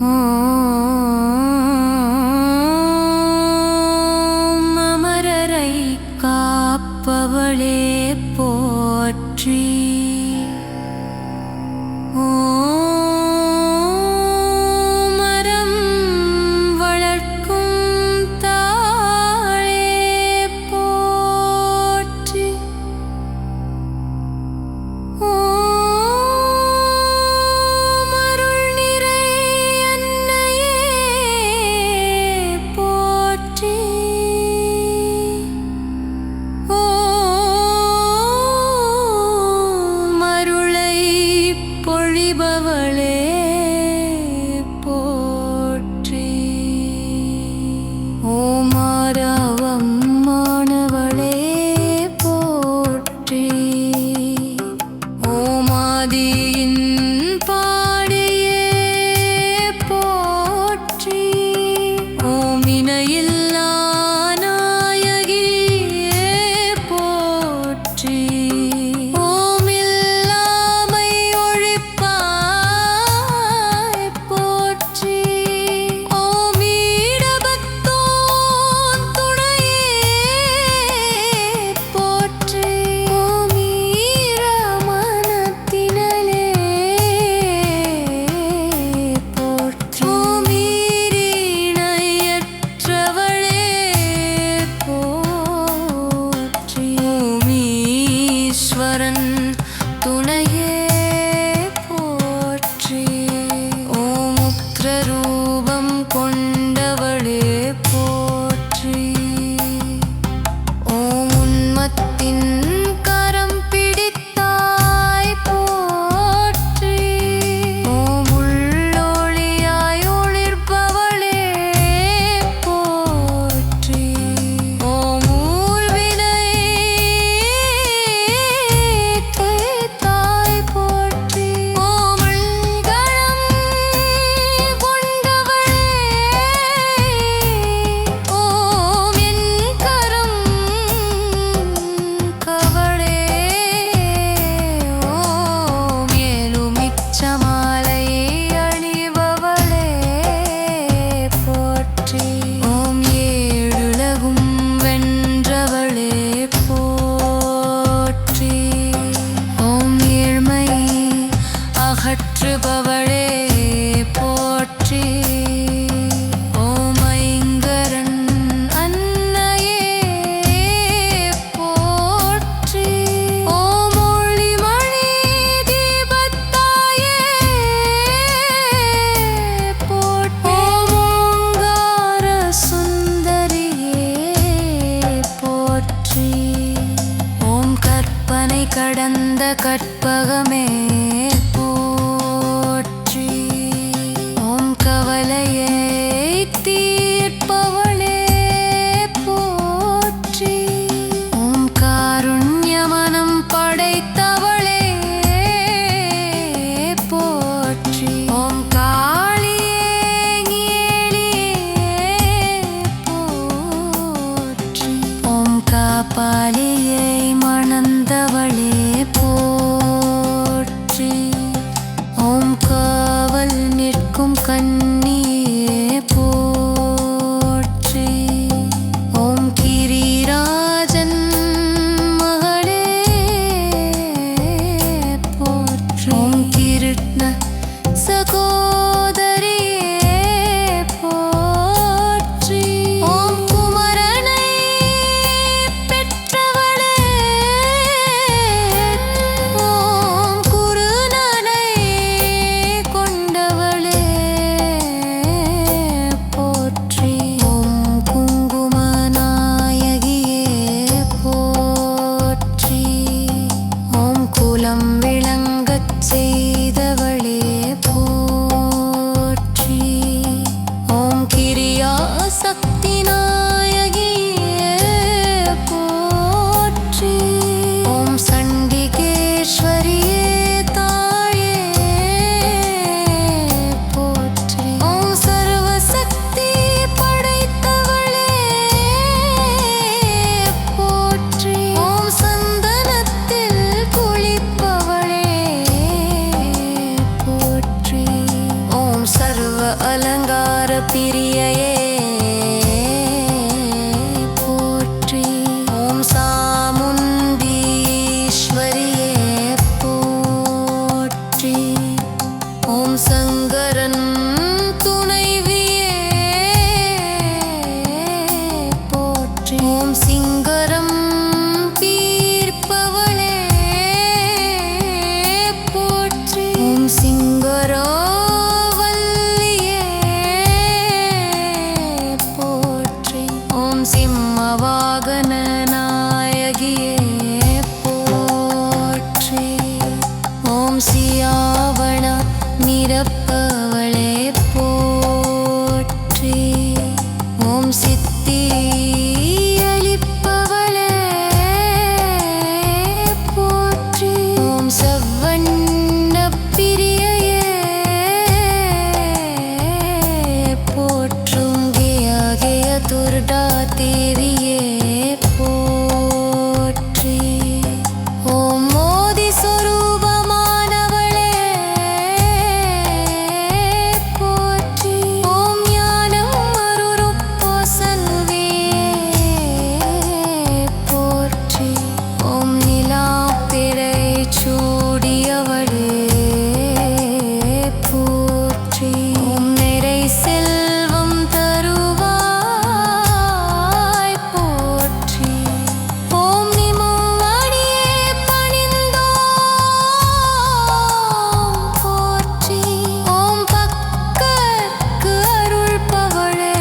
ஓம் அமரரை காப்பவளே போற்றி. அகற்றுபவளே போற்றி. ஓம் ஐங்கரன் அன்னையே போற்றி. ஓம் ஒளிமணி தீபத்தாயே போற்றி. ஓம் ஓங்கார சுந்தரியே போற்றி. ஓம் கற்பனை கடந்த கற்பகமே கவலையை தீர்ப்பவளே போற்றி. ஓம் காருண்யமனம் படைத்தவளே போற்றி. ஓம் காளியே போற்றி. ஓம் காப்பாளியை மணந்தவளே போற்றி. ஓம் காவல் நிற்கும் கன்னியே போற்றி. ஓம் கிரிராஜன் மகளே போற்றி. ஓம் கிருஷ்ண சகோதரியே போற்றி. ஓம் குமரனை பெற்றவளே. ஓம் குருநனை கொண்டவளே அலங்கார பிரியையே போற்றி. ஓம் சாமுண்டீஸ்வரியே போற்றி. ஓம் சங்கரன் துணைவியே போற்றி. ஓம் சிங்கரம் தீர்ப்பவளே போற்றி. ஓம் சிங்கராவல்லியே போற்றி. ஓம் சிம்மவாகன நாயகியே போற்றி. ஓம் சியாவண நிரப்பவளே போற்றி. ஓம் சித்தி அளிப்பவளே போற்றி. ஓம் செவ்வண்ண பிரியையே போற்றும். கிய கிய துர்கா தேவியே போற்றி. ஓம் மோதி சொரூபமானவளே போற்றி. ஓம் ஞானம் அருருப்போசன்வியே போற்றி. ஓம் நிலாப்பிறை சூடியவளே போற்றி. ஓம் நிறை செல்வம் தருவாய் போற்றி. ஓம் நிம்மடியே பணிந்தோம் போற்றி. ஓம் பக்கற்கு அருள்பவளே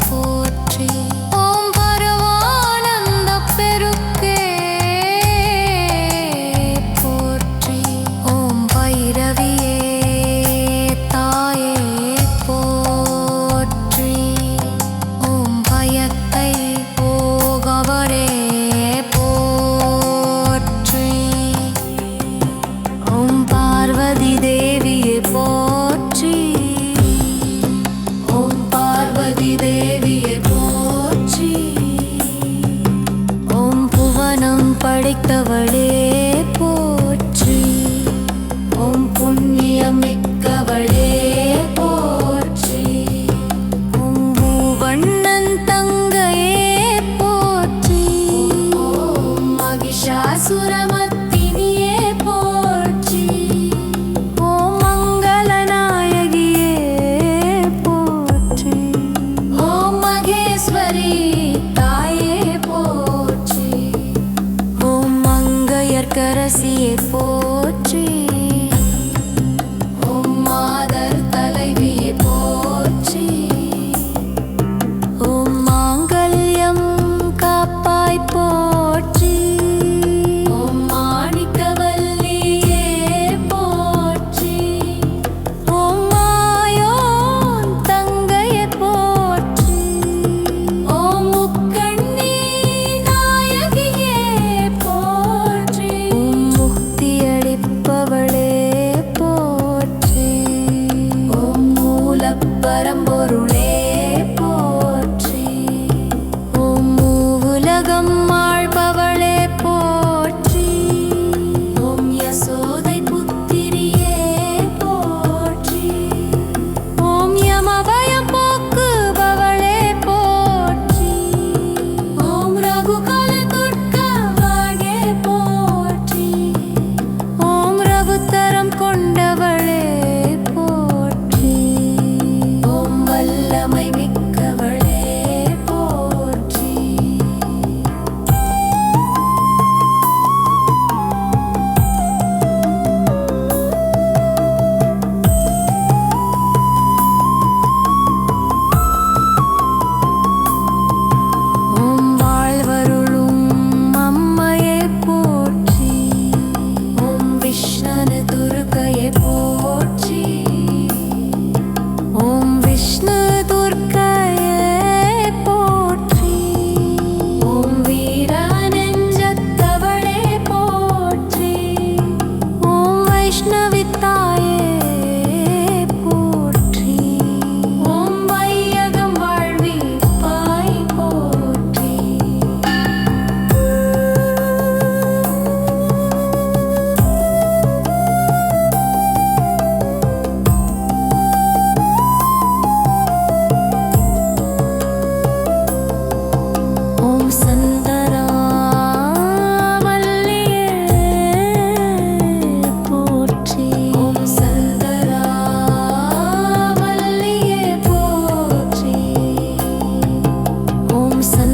போற்றி. ஓம் பரவானந்த பெருக்கே போற்றி. ஓம் பைரவியே தாயே போற்றி. ஓம் பயத்தை போகவரே போற்றி. ஓம் பார்வதி தேவியே போற்றி. ஓம் பார்வதி தேவியே போற்றி. ஓம் புவனம் படைத்தவளே போற்றி. ஓம் புண்ணியமிக்கவளே போற்றி. ஓம் பூவண்ணன் தங்கையே போற்றி. ஓம் மகிஷாசுரமர்த்தினியே போற்றி. ஓம் மங்களநாயகியே போற்றி. ஓம் மகேஸ்வரி தாயே போற்றி. ஓம் மங்கள संग